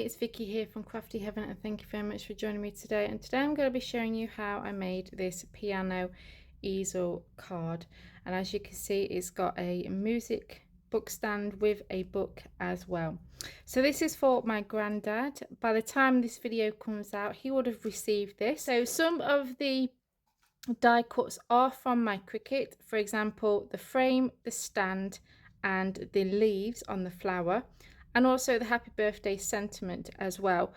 it's Vicky here from Crafty Heaven, and thank you very much for joining me today. And today I'm going to be showing you how I made this piano easel card. And as you can see, it's got a music book stand with a book as well. So this is for my granddad. By the time this video comes out, he would have received this. So some of the die cuts are from my Cricut. For example, the frame, the stand, and the leaves on the flower, and also the happy birthday sentiment as well.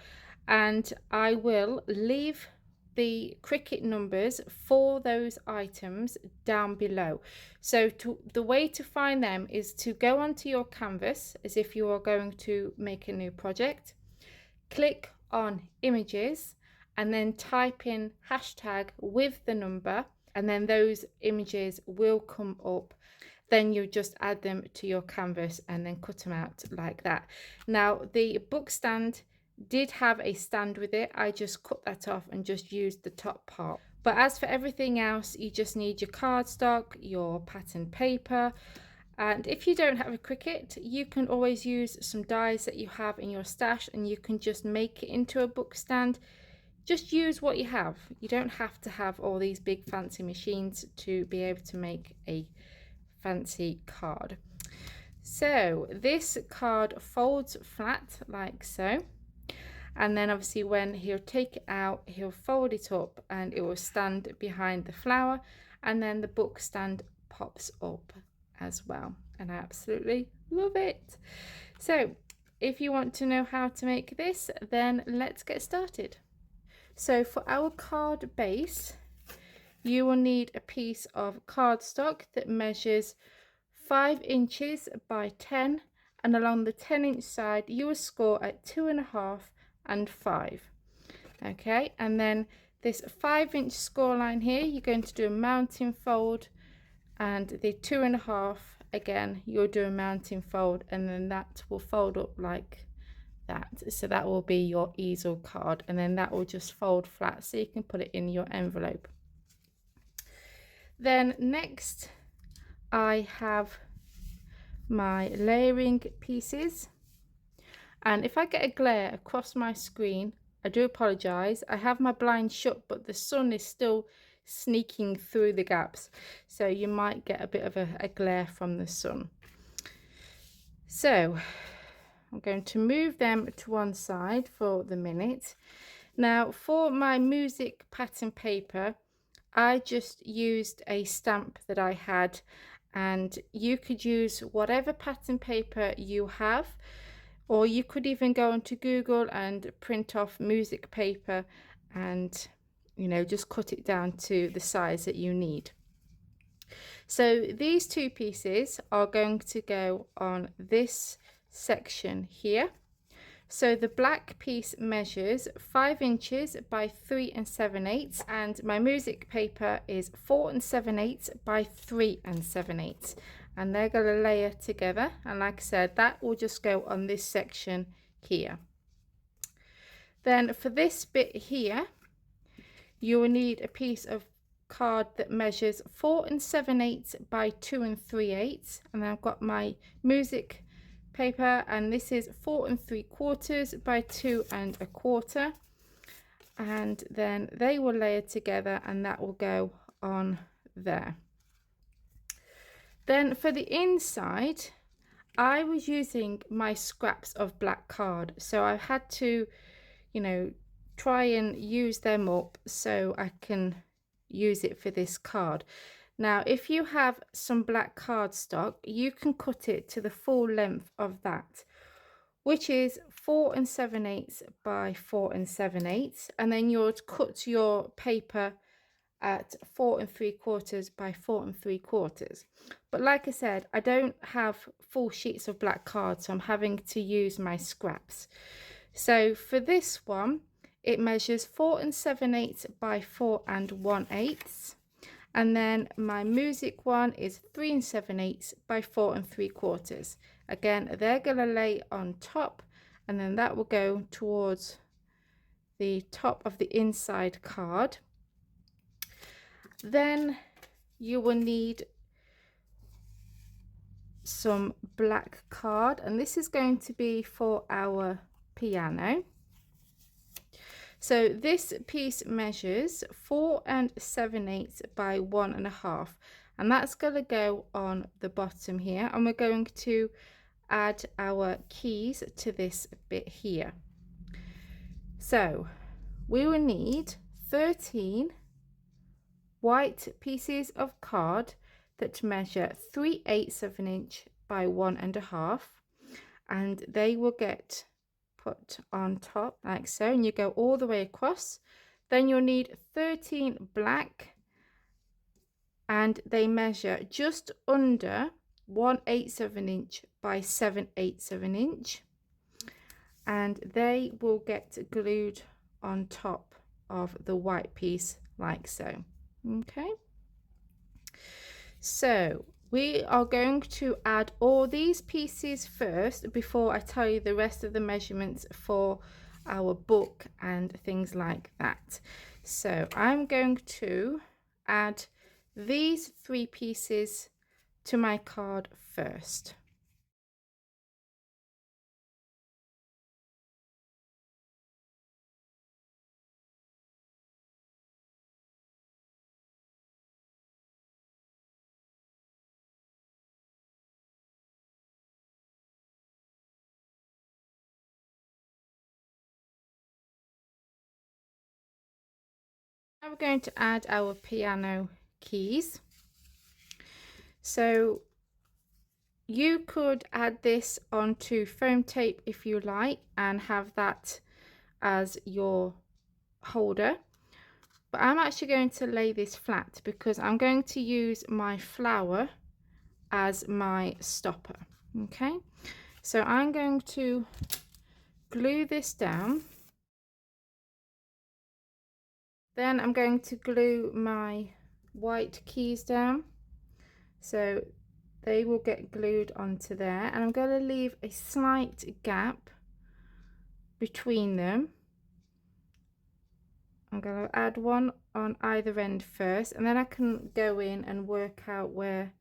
And I will leave the Cricut numbers for those items down below. So the way to find them is to go onto your canvas as if you are going to make a new project, click on images, and then type in hashtag with the number, and then those images will come up. Then you just add them to your canvas and then cut them out like that. Now the book stand did have a stand with it. I just cut that off and just used the top part. But as for everything else, you just need your cardstock, your pattern paper, and if you don't have a Cricut, you can always use some dies that you have in your stash and you can just make it into a book stand. Just use what you have. You don't have to have all these big fancy machines to be able to make a fancy card. So this card folds flat like so, and then obviously when he'll take it out, he'll fold it up and it will stand behind the flower, and then the book stand pops up as well, and I absolutely love it. So if you want to know how to make this, then let's get started. So for our card base, you will need a piece of cardstock that measures 5 inches by 10, and along the 10-inch side you will score at 2.5 and 5. Okay, and then this 5-inch score line here, you're going to do a mounting fold, and the 2.5 again you'll do a mounting fold, and then that will fold up like that. So that will be your easel card, and then that will just fold flat so you can put it in your envelope. Then next I have my layering pieces, and if I get a glare across my screen, I do apologize. I have my blind shut, but the sun is still sneaking through the gaps, so you might get a bit of a glare from the sun. So I'm going to move them to one side for the minute. Now for my music pattern paper, I just used a stamp that I had, and you could use whatever pattern paper you have, or you could even go onto Google and print off music paper and, you know, just cut it down to the size that you need. So these two pieces are going to go on this section here. So the black piece measures 5 inches by 3 7/8, and my music paper is 4 7/8 by 3 7/8, and they're going to layer together, and like I said, that will just go on this section here. Then for this bit here, you will need a piece of card that measures 4 7/8 by 2 3/8, and I've got my music paper, and this is 4 3/4 by 2 1/4, and then they will layer together, and that will go on there. Then for the inside, I was using my scraps of black card, so I had to, you know, try and use them up so I can use it for this card. Now if you have some black cardstock, you can cut it to the full length of that, which is 4 7/8 by 4 7/8, and then you'll cut your paper at 4 3/4 by 4 3/4. But like I said, I don't have full sheets of black card, so I'm having to use my scraps. So for this one, it measures 4 7/8 by 4 1/8, and then my music one is 3 7/8 by 4 3/4. Again, they're going to lay on top, and then that will go towards the top of the inside card. Then you will need some black card, and this is going to be for our piano. So this piece measures 4 7/8 by 1.5, and that's going to go on the bottom here, and we're going to add our keys to this bit here. So we will need 13 white pieces of card that measure 3/8 of an inch by 1.5, and they will get put on top like so, and you go all the way across. Then you'll need 13 black, and they measure just under 1/8 of an inch by 7/8 of an inch, and they will get glued on top of the white piece like so. Okay, so we are going to add all these pieces first before I tell you the rest of the measurements for our book and things like that. So I'm going to add these 3 pieces to my card first. Now we're going to add our piano keys. So you could add this onto foam tape if you like and have that as your holder, but I'm actually going to lay this flat because I'm going to use my flower as my stopper. Okay, so I'm going to glue this down. Then I'm going to glue my white keys down, so they will get glued onto there, and I'm going to leave a slight gap between them. I'm going to add one on either end first, and then I can go in and work out where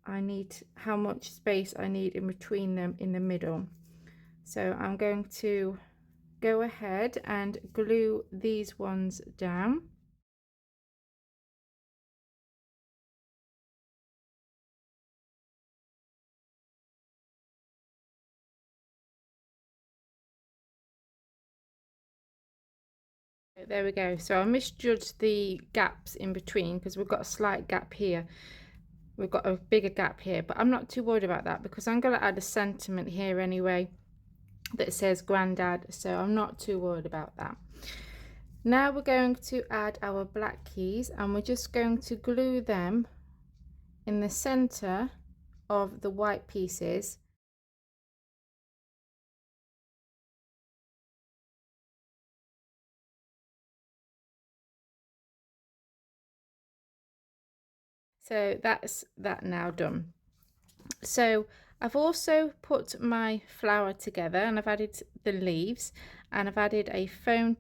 I need, how much space I need in between them in the middle. So I'm going to go ahead and glue these ones down. There we go. So I misjudged the gaps in between because we've got a slight gap here. We've got a bigger gap here, but I'm not too worried about that because I'm going to add a sentiment here anyway that says Grandad, so I'm not too worried about that. Now we're going to add our black keys, and we're just going to glue them in the center of the white pieces. So that's that now done. So I've also put my flower together, and I've added the leaves, and I've added a foam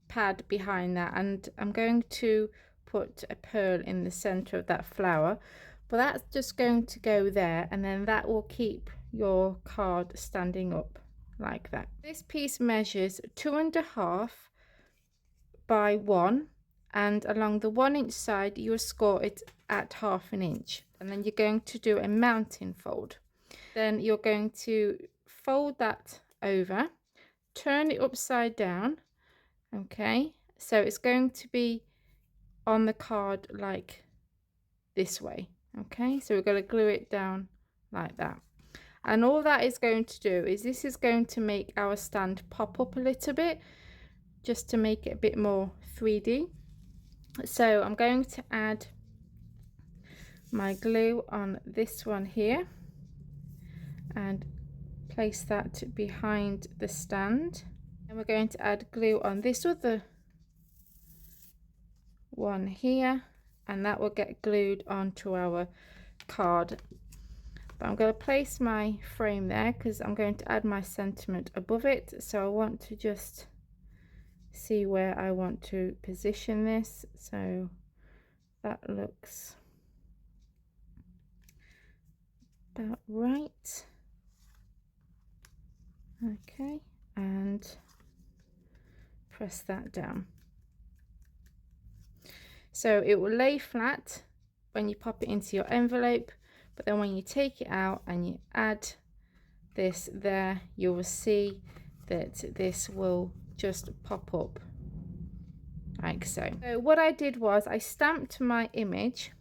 pad behind that, and I'm going to put a pearl in the center of that flower, but that's just going to go there, and then that will keep your card standing up like that. This piece measures 2.5 by 1, and along the 1-inch side you will score it at 1/2 inch, and then you're going to do a mounting fold. Then you're going to fold that over, turn it upside down. Okay, so it's going to be on the card like this way. Okay, so we're going to glue it down like that, and all that is going to do is this is going to make our stand pop up a little bit, just to make it a bit more 3D. So I'm going to add my glue on this one here and place that behind the stand, and we're going to add glue on this other one here, and that will get glued onto our card. But I'm going to place my frame there because I'm going to add my sentiment above it, so I want to just see where I want to position this. So that looks about right. Okay, and press that down. So it will lay flat when you pop it into your envelope, but then when you take it out and you add this there, you will see that this will just pop up like so. So what I did was I stamped my image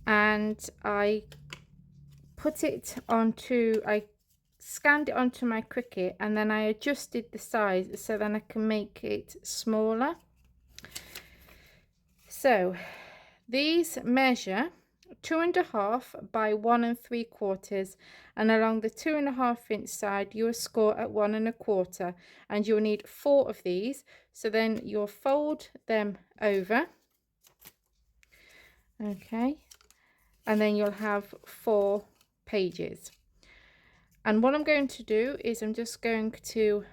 and I scanned it onto my Cricut, and then I adjusted the size so then I can make it smaller. So these measure 2.5 by 1 3/4, and along the 2.5-inch side you'll score at 1 1/4, and you'll need 4 of these. So then you'll fold them over, okay, and then you'll have 4 pages. And what I'm going to do is I'm just going to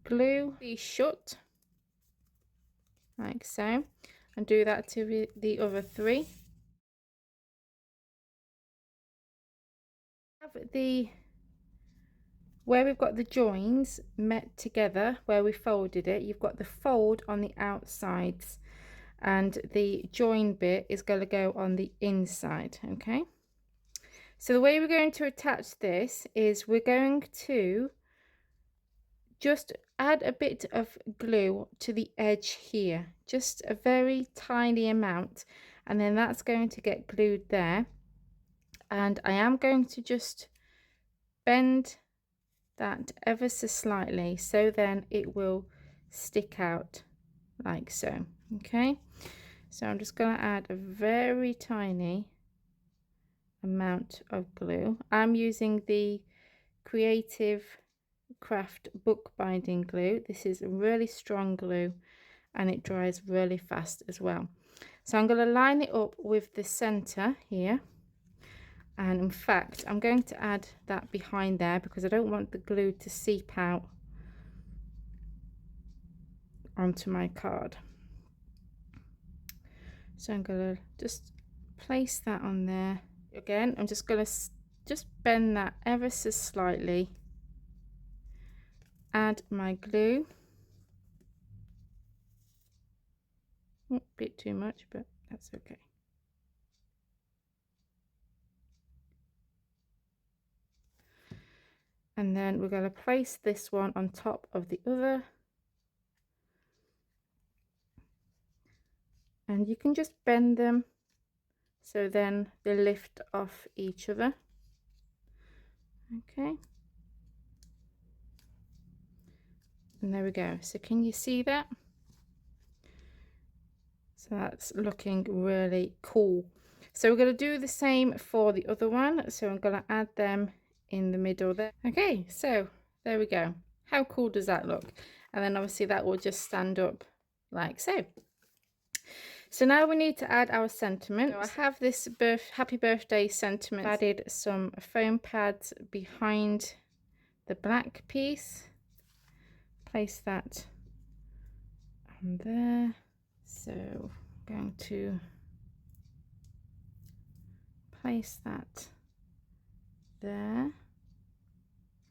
glue these shut like so, and do that to the other 3. Where we've got the joins met together, where we folded it, you've got the fold on the outsides, and the join bit is going to go on the inside. Okay, so the way we're going to attach this is we're going to just add a bit of glue to the edge here, just a very tiny amount, and then that's going to get glued there. And I am going to just bend that ever so slightly, so then it will stick out like so. Okay, so I'm just going to add a very tiny amount of glue. I'm using the Creative Craft bookbinding glue. This is a really strong glue and it dries really fast as well. So I'm going to line it up with the center here, and in fact I'm going to add that behind there because I don't want the glue to seep out onto my card. So I'm going to just place that on there. Again, I'm just going to just bend that ever so slightly, add my glue. A bit too much, but that's okay. And then we're going to place this one on top of the other, and you can just bend them so then they lift off each other. Okay, and there we go. So can you see that? So that's looking really cool. So we're going to do the same for the other one, so I'm going to add them in the middle there. Okay, so there we go. How cool does that look? And then obviously that will just stand up like so. So now we need to add our sentiment. So I have this happy birthday sentiment. I've added some foam pads behind the black piece. Place that on there. So I'm going to place that there.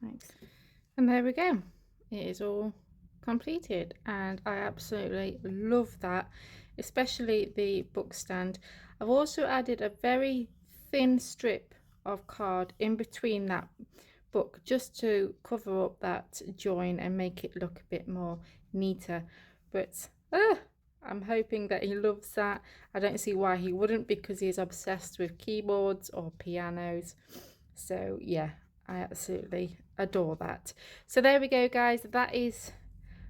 Thanks. And there we go. It is all completed, and I absolutely love that, especially the book stand. I've also added a very thin strip of card in between that book just to cover up that join and make it look a bit more neater. But I'm hoping that he loves that. I don't see why he wouldn't, because he's obsessed with keyboards or pianos. So yeah, I absolutely adore that. So there we go, guys. That is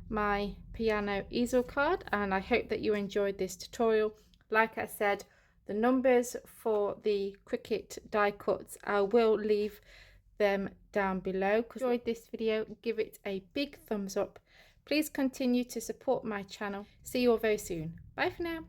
my piano easel card, and I hope that you enjoyed this tutorial. Like I said, the numbers for the Cricut die cuts, I will leave them down below. If you enjoyed this video, give it a big thumbs up. Please continue to support my channel. See you all very soon. Bye for now.